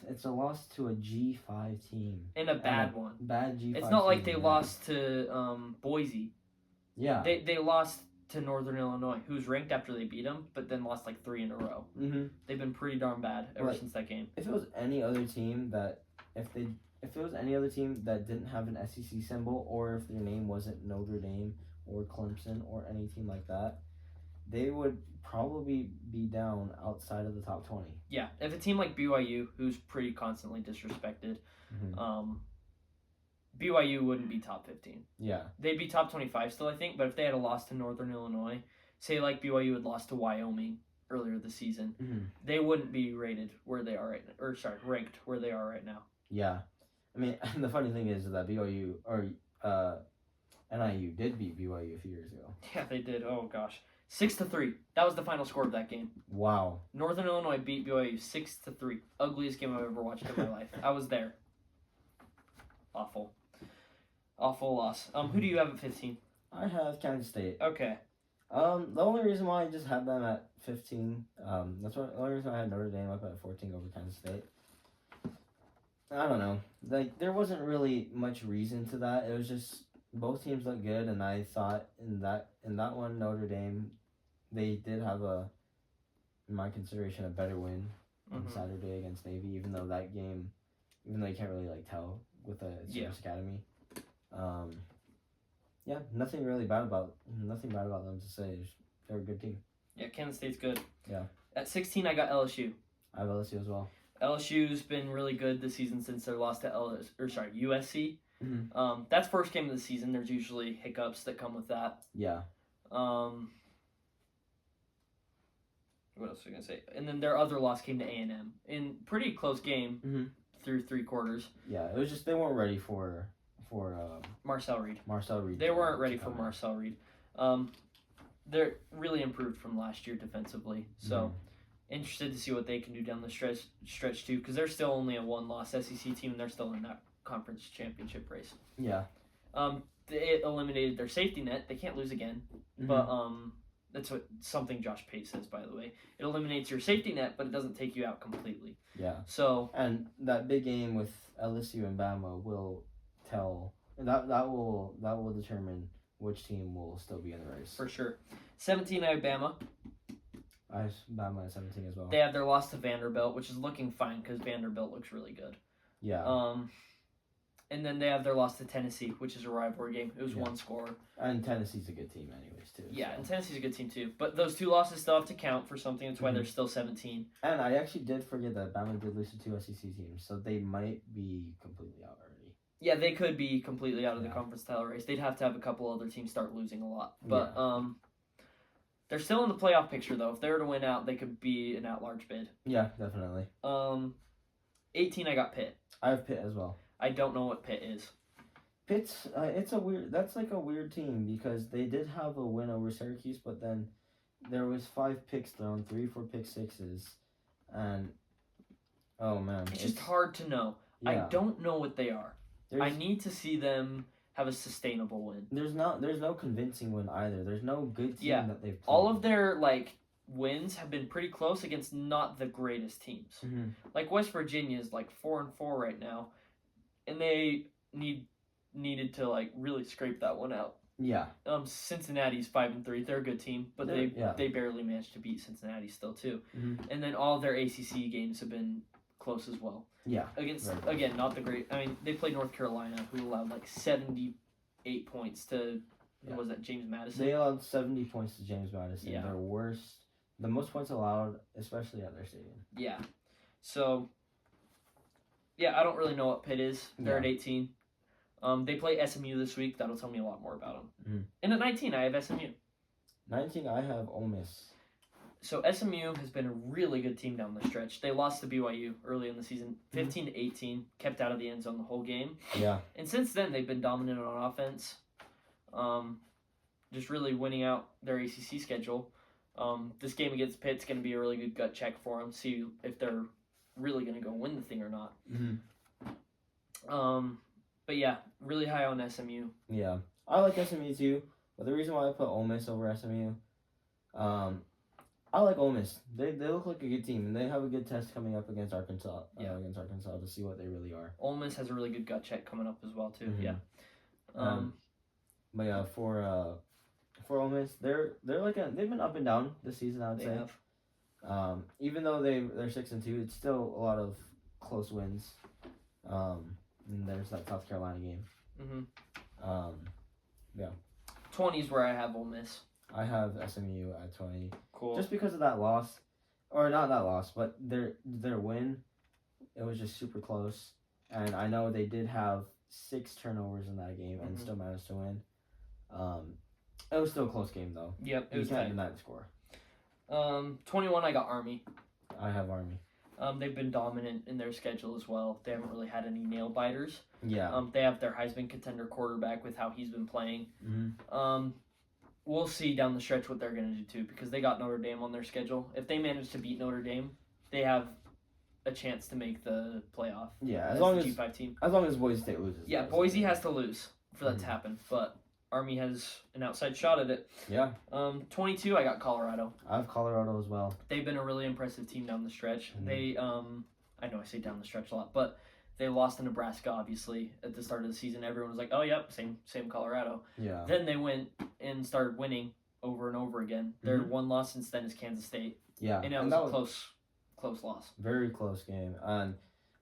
it's a loss to a G5 team. And a bad one. Bad G5 It's not like team, they lost to Boise. Yeah. They lost to Northern Illinois, who's ranked after they beat them, but then lost 3 in a row. Mm-hmm. They've been pretty darn bad ever since that game. If it was any other team that didn't have an SEC symbol, or if their name wasn't Notre Dame or Clemson or any team like that, they would probably be down outside of the top 20. Yeah, if a team like BYU, who's pretty constantly disrespected, BYU wouldn't be top 15. Yeah. They'd be top 25 still, I think, but if they had a loss to Northern Illinois, say BYU had lost to Wyoming earlier this season, they wouldn't be ranked where they are right now. Yeah. I mean, the funny thing is that BYU, or NIU did beat BYU a few years ago. Yeah, they did. Oh, gosh. 6-3. That was the final score of that game. Wow. Northern Illinois beat BYU 6-3. Ugliest game I've ever watched in my life. I was there. Awful loss. Who do you have at 15? I have Kansas State. Okay. The only reason why I just had them at 15, the only reason I had Notre Dame up at 14 over Kansas State. I don't know. There wasn't really much reason to that. It was just both teams looked good, and I thought in that one, Notre Dame, they did have in my consideration, a better win on Saturday against Navy, even though you can't really tell with the Service Academy. Nothing bad about them to say. They're a good team. Yeah, Kansas State's good. Yeah. At 16, I got LSU. I have LSU as well. LSU's been really good this season since their loss to USC. Mhm. That's first game of the season. There's usually hiccups that come with that. Yeah. What else was I gonna say? And then their other loss came to A&M in pretty close game through 3 quarters. Yeah, it was just they weren't ready for Marcel Reed. Marcel Reed. They weren't ready for Marcel Reed. They're really improved from last year defensively. So interested to see what they can do down the stretch too, because they're still only a 1-loss SEC team and they're still in that conference championship race. Yeah. It eliminated their safety net. They can't lose again. But that's something Josh Pate says, by the way. It eliminates your safety net, but it doesn't take you out completely. Yeah. So and that big game with LSU and Bama will tell that will determine which team will still be in the race. For sure. 17 I have Bama. I have Bama at 17 as well. They have their loss to Vanderbilt, which is looking fine because Vanderbilt looks really good. Yeah. And then they have their loss to Tennessee, which is a rivalry game. It was 1 score. And Tennessee's a good team anyways, too. Yeah, so. and Tennessee's a good team, too. But those 2 losses still have to count for something. That's why they're still 17. And I actually did forget that Bama did lose to 2 SEC teams, so they might be completely out already. Yeah, they could be completely out of the conference title race. They'd have to have a couple other teams start losing a lot. But they're still in the playoff picture, though. If they were to win out, they could be an at-large bid. Yeah, definitely. 18, I got Pitt. I have Pitt as well. I don't know what Pitt is. Pitt's that's like a weird team because they did have a win over Syracuse, but then there was 5 picks thrown, 3 for pick sixes, and oh man, it's just hard to know. Yeah. I don't know what they are. I need to see them have a sustainable win. There's no convincing win either. There's no good team that they've played. All of their wins have been pretty close against not the greatest teams. Like West Virginia is 4-4 right now, and they needed to really scrape that one out. Yeah. Cincinnati's 5-3. They're a good team, but they barely managed to beat Cincinnati still too. And then all of their ACC games have been close as well. Yeah. Against again, not the great. I mean, they played North Carolina, who allowed 78 points to who was that, James Madison? They allowed 70 points to James Madison. Yeah. Their worst, the most points allowed, especially at their stadium. Yeah. So. Yeah, I don't really know what Pitt is. They're at 18. They play SMU this week. That'll tell me a lot more about them. And at 19, I have SMU. 19, I have Ole Miss. So SMU has been a really good team down the stretch. They lost to BYU early in the season, 15-18, kept out of the end zone the whole game. Yeah. And since then, they've been dominant on offense, just really winning out their ACC schedule. This game against Pitt's going to be a really good gut check for them, see if they're really going to go win the thing or not. But yeah, really high on SMU. Yeah, I like SMU too, but the reason why I put Ole Miss over SMU, I like Ole Miss. They look like a good team, and they have a good test coming up against Arkansas. Against Arkansas to see what they really are. Ole Miss has a really good gut check coming up as well too. Yeah. But yeah, for Ole Miss, they've been up and down this season. I would say. Have. Even though they're 6-2, it's still a lot of close wins. And there's that South Carolina game. Yeah. 20 is where I have Ole Miss. I have SMU at 20. Cool. Just because of that loss, or not that loss, but their win, it was just super close. And I know they did have 6 turnovers in that game and still managed to win. It was still a close game though. Yep, it was tight. You can't tight. deny the score. 21, I got Army. I have Army. They've been dominant in their schedule as well. They haven't really had any nail biters. Yeah. They have their Heisman contender quarterback with how he's been playing. We'll see down the stretch what they're going to do too, because they got Notre Dame on their schedule. If they manage to beat Notre Dame, they have a chance to make the playoff. Yeah, as long as G5 team. As long as Boise State loses. Yeah, Boise has to lose for that to happen, but Army has an outside shot at it. Yeah. 22, I got Colorado. I have Colorado as well. They've been a really impressive team down the stretch. They, I know I say down the stretch a lot, but they lost to Nebraska, obviously, at the start of the season. Everyone was like, oh, yep, same Colorado. Yeah. Then they went and started winning over and over again. Their one loss since then is Kansas State. Yeah. And it was a close loss. Very close game. And,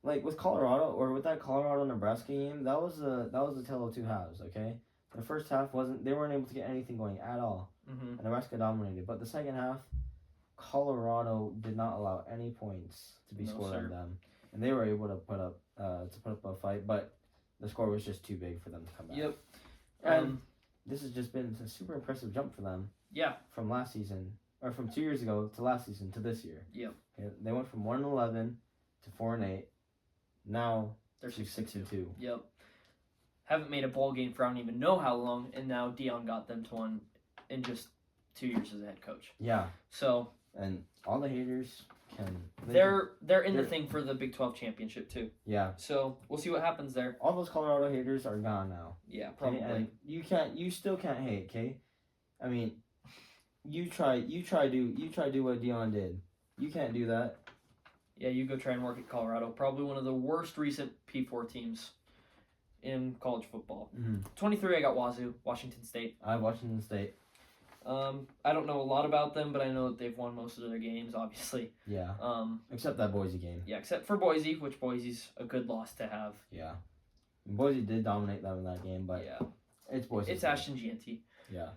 with Colorado, or with that Colorado-Nebraska game, that was a tale of two halves, okay? The first half they weren't able to get anything going at all. And Nebraska dominated. But the second half, Colorado did not allow any points to be scored on them. And they were able to put up a fight. But the score was just too big for them to come back. Yep. And this has just been a super impressive jump for them. Yeah. From last season, or from 2 years ago to last season to this year. Yep. Okay, they went from 1-11 to 4-8. Now they're 6-2. Yep. Haven't made a bowl game for I don't even know how long, and now Dion got them to one in just 2 years as a head coach. Yeah. So. And all the haters can. They're in the thing for the Big 12 championship too. Yeah. So we'll see what happens there. All those Colorado haters are gone now. Yeah, probably. Okay? And you still can't hate, okay? I mean, you try do what Dion did. You can't do that. Yeah, you go try and work at Colorado. Probably one of the worst recent P4 teams in college football. 23, I got Wazoo, Washington State. I have Washington State. I don't know a lot about them, but I know that they've won most of their games, obviously. Yeah. Except that Boise game. Yeah, except for Boise, which Boise's a good loss to have. Yeah. Boise did dominate them in that game, but yeah, it's Boise. It's Ashton Gianti. Yeah.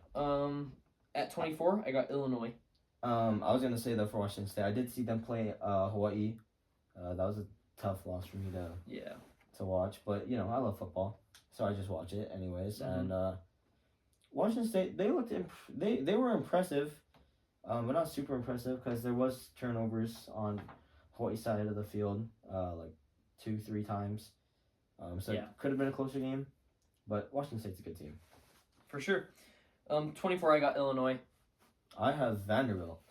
At 24, I got Illinois. I was gonna say though for Washington State, I did see them play Hawaii. That was a tough loss for me to watch, but you know I love football, so I just watch it anyways. And Washington State, they looked they were impressive, but not super impressive because there was turnovers on Hawaii side of the field, like 2-3 times. So it could have been a closer game, but Washington State's a good team. For sure. 24, I got Illinois. I have Vanderbilt.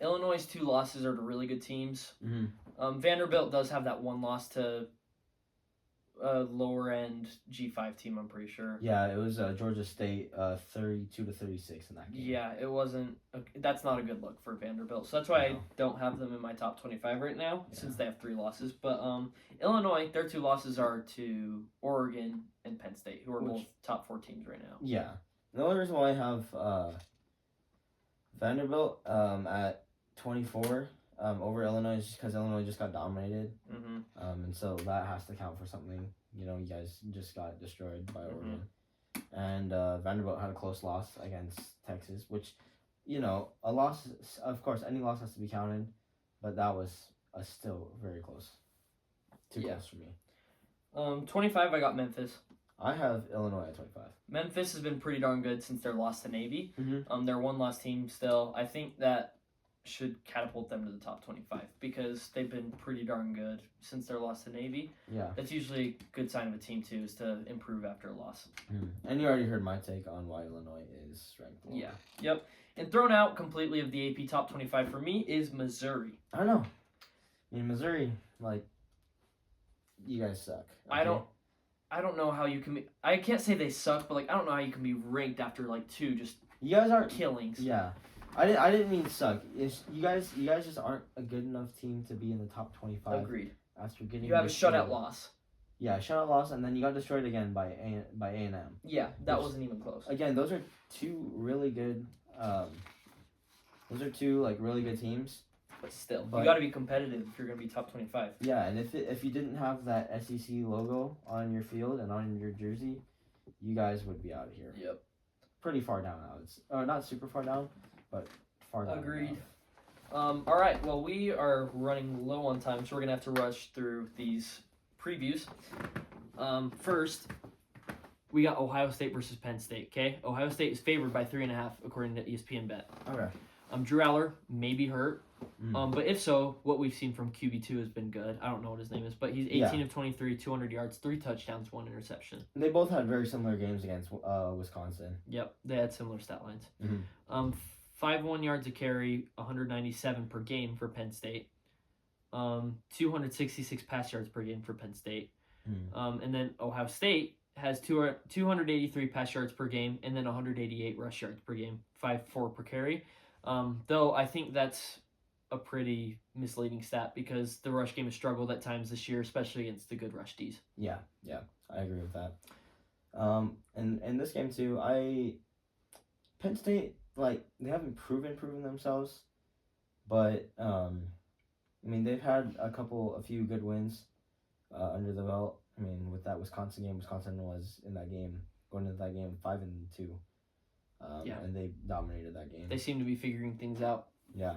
Illinois' 2 losses are to really good teams. Mm-hmm. Vanderbilt does have that one loss to a lower end G5 team, I'm pretty sure. Yeah, it was Georgia State 32-36 in that game. Yeah, it wasn't. That's not a good look for Vanderbilt. So that's why I don't have them in my top 25 right now, since they have 3 losses. But Illinois, their 2 losses are to Oregon and Penn State, who are both top 4 teams right now. Yeah. The only reason why I have Vanderbilt at 24 over Illinois is just because Illinois just got dominated. And so that has to count for something. You know, you guys just got destroyed by Oregon. And Vanderbilt had a close loss against Texas, which, you know, a loss, of course, any loss has to be counted, but that was still very close. Too close for me. 25, I got Memphis. I have Illinois at 25. Memphis has been pretty darn good since their loss to Navy. They're one loss team still. I think that should catapult them to the top 25 because they've been pretty darn good since their loss to Navy. Yeah. That's usually a good sign of a team, too, is to improve after a loss. And you already heard my take on why Illinois is ranked lower. Yeah. Yep. And thrown out completely of the AP top 25 for me is Missouri. I don't know. I mean, Missouri, like, you guys suck. Okay? I don't know how you can be... I can't say they suck, but, like, I don't know how you can be ranked after, like, 2 just you guys aren't killings. Yeah. I didn't mean suck. It's, you guys just aren't a good enough team to be in the top 25. Agreed. After getting you have a shutout loss. Yeah, shutout loss, and then you got destroyed again by A&M. Yeah, that wasn't even close. Again, those are 2 really good. Those are 2 like really good teams. But still, you got to be competitive if you're gonna be top 25. Yeah, and if you didn't have that SEC logo on your field and on your jersey, you guys would be out of here. Yep. Pretty far down, not super far down, but far down. Agreed. All right. Well, we are running low on time, so we're gonna have to rush through these previews. First, we got Ohio State versus Penn State. Okay, Ohio State is favored by 3.5 according to ESPN Bet. Okay. Drew Aller may be hurt. But if so, what we've seen from QB2 has been good. I don't know what his name is, but he's 18 of 23, 200 yards, 3 touchdowns, 1 interception. They both had very similar games against Wisconsin. Yep, they had similar stat lines. 5.1 yards a carry, 197 per game for Penn State. 266 pass yards per game for Penn State. And then Ohio State has 283 pass yards per game and then 188 rush yards per game, 5.4 per carry. Though I think that's a pretty misleading stat because the rush game has struggled at times this year, especially against the good rush Ds. Yeah, I agree with that. And in this game too, Penn State, like, they haven't proven themselves, but I mean they've had a few good wins under the belt. I mean, with that Wisconsin game, Wisconsin was going into that game 5-2. And they dominated that game. They seem to be figuring things out. Yeah.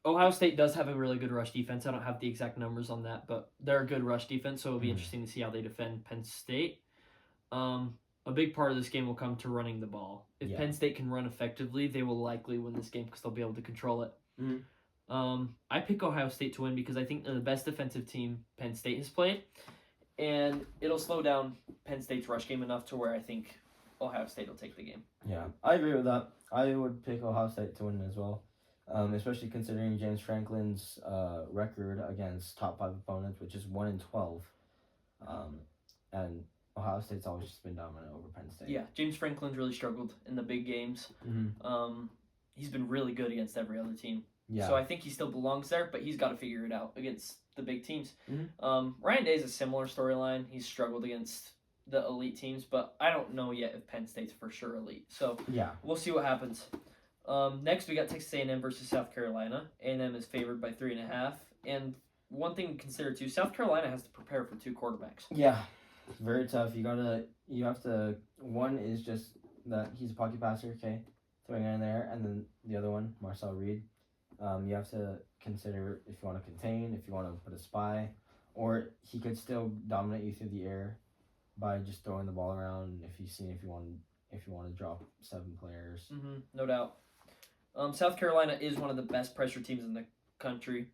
Ohio State does have a really good rush defense. I don't have the exact numbers on that, but they're a good rush defense, so it'll be interesting to see how they defend Penn State. A big part of this game will come to running the ball. If Penn State can run effectively, they will likely win this game because they'll be able to control it. I pick Ohio State to win because I think they're the best defensive team Penn State has played, and it'll slow down Penn State's rush game enough to where I think Ohio State will take the game. Yeah, I agree with that. I would pick Ohio State to win as well, especially considering James Franklin's record against top 5 opponents, which is 1-12, and Ohio State's always just been dominant over Penn State. Yeah, James Franklin's really struggled in the big games. He's been really good against every other team. Yeah. So I think he still belongs there, but he's got to figure it out against the big teams. Ryan Day's a similar storyline. He's struggled against the elite teams, but I don't know yet if Penn State's for sure elite. So we'll see what happens. Next, we got Texas A&M versus South Carolina. A&M is favored by 3.5. And one thing to consider, too, South Carolina has to prepare for 2 quarterbacks. Yeah. It's very tough. You have to, one is just that he's a pocket passer, okay, throwing it in there, and then the other one, Marcel Reed. You have to consider if you want to contain, if you want to put a spy, or he could still dominate you through the air by just throwing the ball around. If you want to drop 7 players, no doubt. South Carolina is one of the best pressure teams in the country.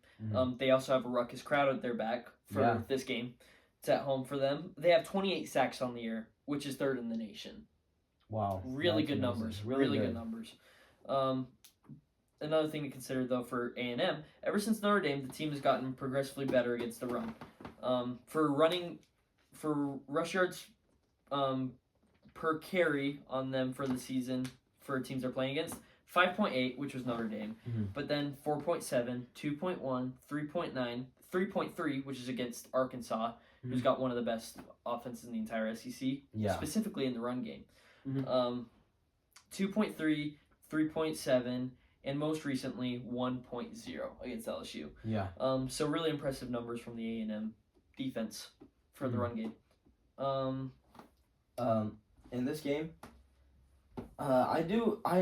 They also have a ruckus crowd at their back for this game. It's at home for them. They have 28 sacks on the year, which is 3rd in the nation. Wow. Really good numbers. Really good numbers. Another thing to consider, though, for A&M, ever since Notre Dame, the team has gotten progressively better against the run. For rush yards per carry on them for the season for teams they're playing against, 5.8, which was Notre Dame, but then 4.7, 2.1, 3.9, 3.3, which is against Arkansas, who's got one of the best offenses in the entire SEC, specifically in the run game. 2.3, 3.7, and most recently 1.0 against LSU. Yeah. So really impressive numbers from the A&M defense for the run game. In this game, I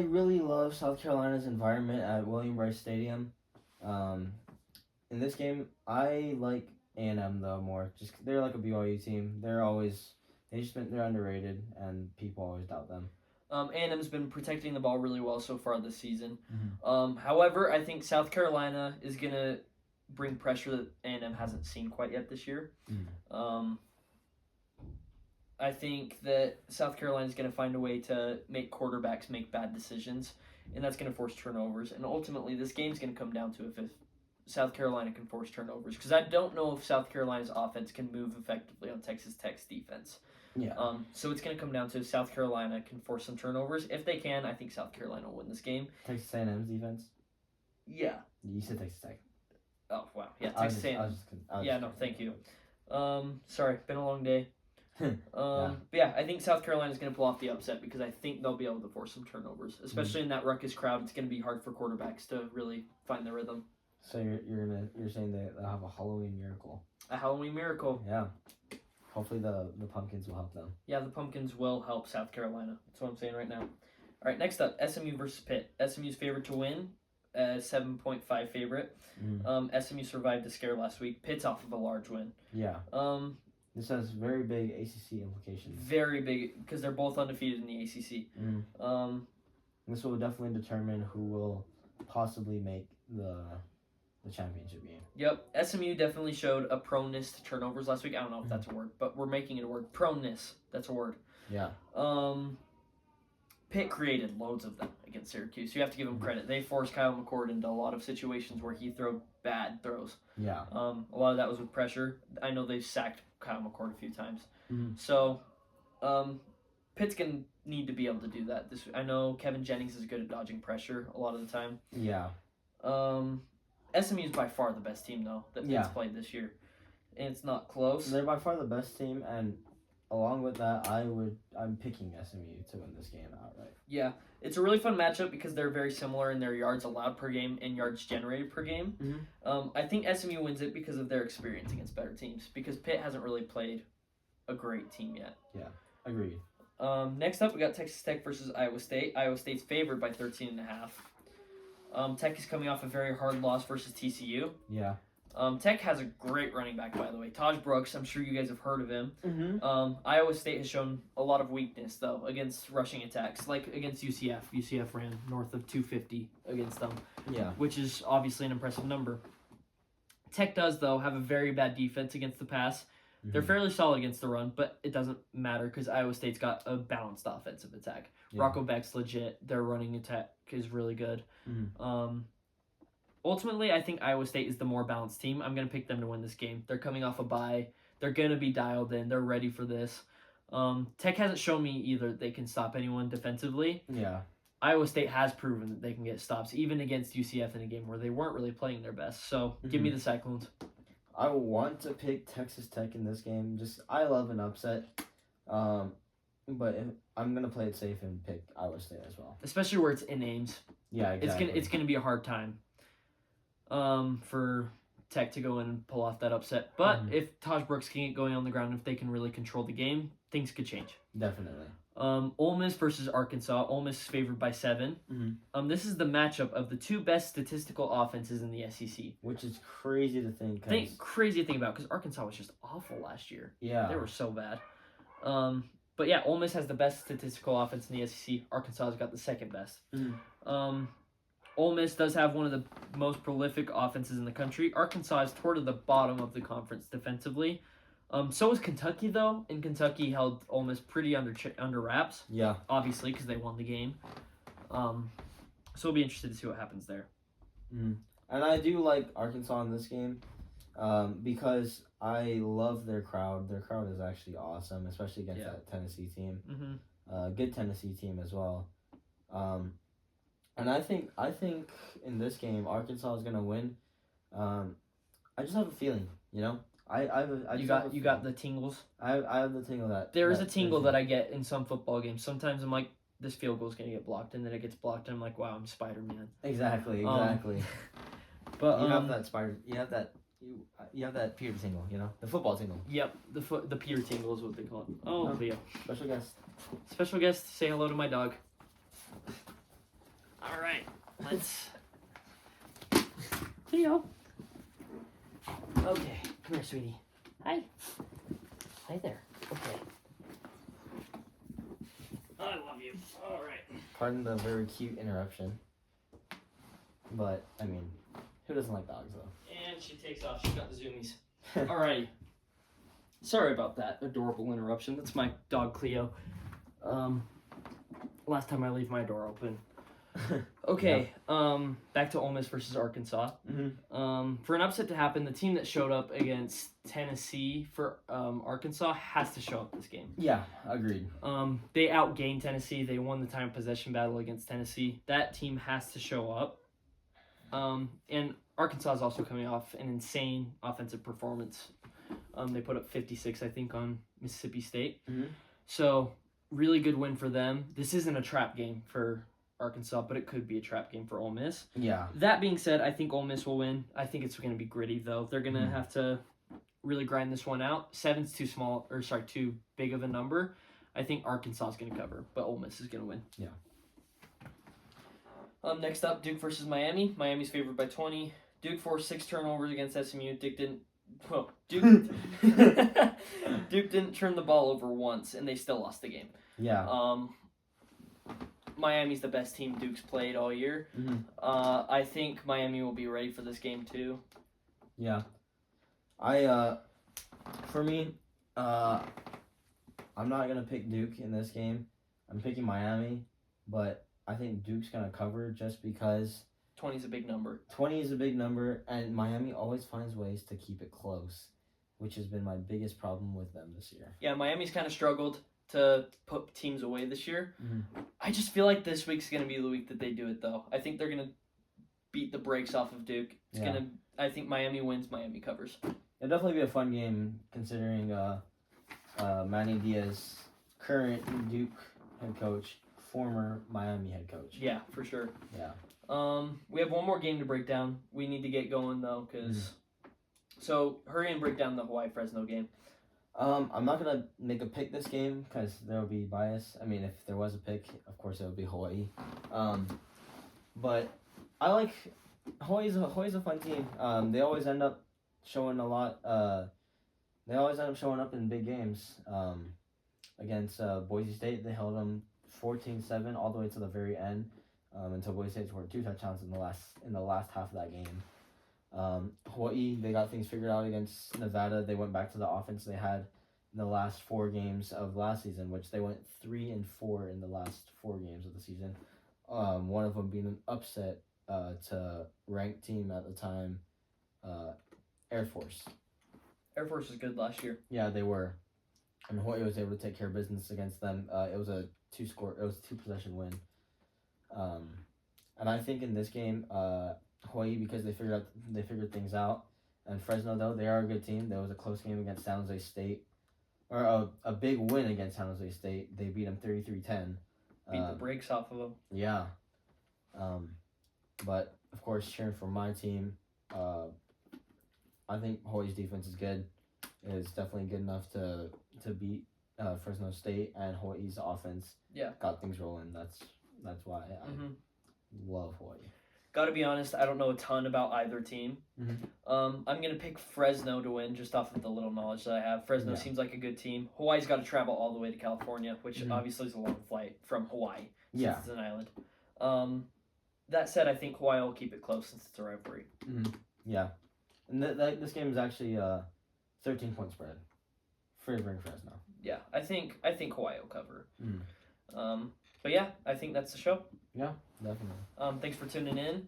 really love South Carolina's environment at William Brice Stadium. In this game, I like A&M though more. Just they're like a BYU team. They're underrated and people always doubt them. A&M's been protecting the ball really well so far this season. However, I think South Carolina is going to bring pressure that A&M hasn't seen quite yet this year. I think that South Carolina is going to find a way to make quarterbacks make bad decisions, and that's going to force turnovers. And ultimately, this game's going to come down to if South Carolina can force turnovers, because I don't know if South Carolina's offense can move effectively on Texas Tech's defense. So it's going to come down to if South Carolina can force some turnovers. If they can, I think South Carolina will win this game. Texas A&M's defense? Yeah. You said Texas Tech. Oh, wow. Yeah, Texas A&M. Thank you. Sorry, been a long day. But yeah, I think South Carolina is going to pull off the upset because I think they'll be able to force some turnovers, especially in that ruckus crowd. It's going to be hard for quarterbacks to really find their rhythm. So you're saying they'll have a Halloween miracle? A Halloween miracle. Yeah. Hopefully the pumpkins will help them. Yeah, the pumpkins will help South Carolina. That's what I'm saying right now. All right, next up, SMU versus Pitt. SMU's favored to win, 7.5 favorite. SMU survived a scare last week. Pitt's off of a large win. Yeah. This has very big ACC implications. Very big, because they're both undefeated in the ACC. This will definitely determine who will possibly make the championship game. Yep, SMU definitely showed a proneness to turnovers last week. I don't know if that's a word, but we're making it a word. Proneness, that's a word. Yeah. Pitt created loads of them against Syracuse. You have to give them credit. They forced Kyle McCord into a lot of situations where he threw bad throws. Yeah. A lot of that was with pressure. I know they've sacked Kyle McCord a few times. So, Pitt's going to need to be able to do that. I know Kevin Jennings is good at dodging pressure a lot of the time. Yeah. SMU is by far the best team, though, that Pitt's played this year. And it's not close. They're by far the best team, and along with that, I'm picking SMU to win this game outright. Yeah, it's a really fun matchup because they're very similar in their yards allowed per game and yards generated per game. I think SMU wins it because of their experience against better teams, because Pitt hasn't really played a great team yet. Yeah, agreed. Next up, we got Texas Tech versus Iowa State. Iowa State's favored by 13.5. Tech is coming off a very hard loss versus TCU. Yeah. Tech has a great running back, by the way. Taj Brooks, I'm sure you guys have heard of him. Mm-hmm. Iowa State has shown a lot of weakness, though, against rushing attacks. Like against UCF. UCF ran north of 250 against them. Yeah. Which is obviously an impressive number. Tech does, though, have a very bad defense against the pass. Mm-hmm. They're fairly solid against the run, but it doesn't matter because Iowa State's got a balanced offensive attack. Yeah. Rocco Beck's legit. Their running attack is really good. Mm-hmm. Ultimately, I think Iowa State is the more balanced team. I'm going to pick them to win this game. They're coming off a bye. They're going to be dialed in. They're ready for this. Tech hasn't shown me either that they can stop anyone defensively. Yeah. Iowa State has proven that they can get stops, even against UCF in a game where they weren't really playing their best. So, give me the Cyclones. I want to pick Texas Tech in this game. I love an upset. But I'm going to play it safe and pick Iowa State as well. Especially where it's in Ames. Yeah, exactly. It's gonna be a hard time for Tech to go in and pull off that upset. But if Taj Brooks can get going on the ground, if they can really control the game, things could change. Definitely. Ole Miss versus Arkansas. Ole Miss is favored by 7. Mm-hmm. This is the matchup of the two best statistical offenses in the SEC. Which is crazy to think. Crazy to think about because Arkansas was just awful last year. Yeah. They were so bad. But yeah, Ole Miss has the best statistical offense in the SEC. Arkansas has got the second best. Ole Miss does have one of the most prolific offenses in the country. Arkansas is toward the bottom of the conference defensively. So is Kentucky, though, and Kentucky held Ole Miss pretty under wraps. Yeah. Obviously, because they won the game. So we'll be interested to see what happens there. And I do like Arkansas in this game because I love their crowd. Their crowd is actually awesome, especially against that Tennessee team. Good Tennessee team as well. And I think in this game Arkansas is gonna win. I just have a feeling, you know. You got the tingles. I have the tingle that there is a tingle that I get in some football games. Sometimes I'm like, this field goal is gonna get blocked, and then it gets blocked, and I'm like, wow, I'm Spider-Man. Exactly. But you have that spider. You have that Peter tingle. You know, the football tingle. Yep, the Peter tingle is what they call it. Oh, Leo. Special guest. Say hello to my dog. All right, let's. Leo. Okay, come here, sweetie. Hi. Hi there. Okay. I love you. All right. Pardon the very cute interruption. But, I mean, who doesn't like dogs, though? And she takes off. She's got the zoomies. Alrighty. Sorry about that adorable interruption. That's my dog, Cleo. Last time I leave my door open. Okay, back to Ole Miss versus Arkansas. For an upset to happen, the team that showed up against Tennessee for Arkansas has to show up this game. Yeah, agreed. They outgained Tennessee. They won the time possession battle against Tennessee. That team has to show up. And Arkansas is also coming off an insane offensive performance. They put up 56, I think, on Mississippi State. So, really good win for them. This isn't a trap game for Arkansas, but it could be a trap game for Ole Miss. Yeah. That being said, I think Ole Miss will win. I think it's going to be gritty, though. They're going to have to really grind this one out. 7's too big of a number. I think Arkansas is going to cover, but Ole Miss is going to win. Yeah. Next up, Duke versus Miami. Miami's favored by 20. Duke forced 6 turnovers against SMU. Duke didn't turn the ball over once, and they still lost the game. Yeah. Miami's the best team Duke's played all year. I think Miami will be ready for this game too. Yeah. For me, I'm not gonna pick Duke in this game. I'm picking Miami, but I think Duke's gonna cover just because 20 is a big number. 20 is a big number, and Miami always finds ways to keep it close, which has been my biggest problem with them this year. Yeah, Miami's kind of struggled to put teams away this year. I just feel like this week's going to be the week that they do it, though. I think they're going to beat the brakes off of Duke. I think Miami wins, Miami covers. It'll definitely be a fun game, considering Manny Diaz, current Duke head coach, former Miami head coach. Yeah, for sure. Yeah. We have one more game to break down. We need to get going, though, because... So, hurry and break down the Hawaii-Fresno game. I'm not going to make a pick this game because there will be bias. I mean, if there was a pick, of course it would be Hawaii. But I like Hawaii's a fun team. They always end up showing a lot. They always end up showing up in big games. Against Boise State, they held them 14-7 all the way to the very end. Until Boise State scored 2 touchdowns in the last half of that game. Hawaii, they got things figured out against Nevada. They went back to the offense they had in the last 4 games of last season, which they went 3-4 in the last 4 games of the season. One of them being an upset to ranked team at the time, Air Force. Air Force was good last year. Yeah, they were. And Hawaii was able to take care of business against them. It was a 2-possession win. And I think in this game, Hawaii, because they figured things out. And Fresno, though, they are a good team. There was a close game against San Jose State, or a big win against San Jose State. They beat them 33-10. Beat the brakes off of them. Yeah. But of course, cheering for my team. I think Hawaii's defense is good. It's definitely good enough to beat Fresno State, and Hawaii's offense got things rolling. That's why I love Hawaii. Gotta be honest, I don't know a ton about either team. I'm gonna pick Fresno to win just off of the little knowledge that I have. Fresno seems like a good team. Hawaii's got to travel all the way to California, which obviously is a long flight from Hawaii since it's an island. That said, I think Hawaii will keep it close since it's a rivalry. Yeah, and this game is actually a 13-point spread, favoring Fresno. Yeah, I think Hawaii will cover. But yeah, I think that's the show. Yeah, definitely. Thanks for tuning in.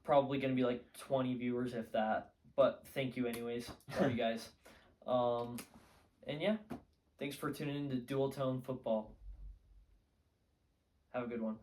Probably gonna be like 20 viewers if that, but thank you anyways. Love you guys. And yeah, thanks for tuning in to Dual Tone Football. Have a good one.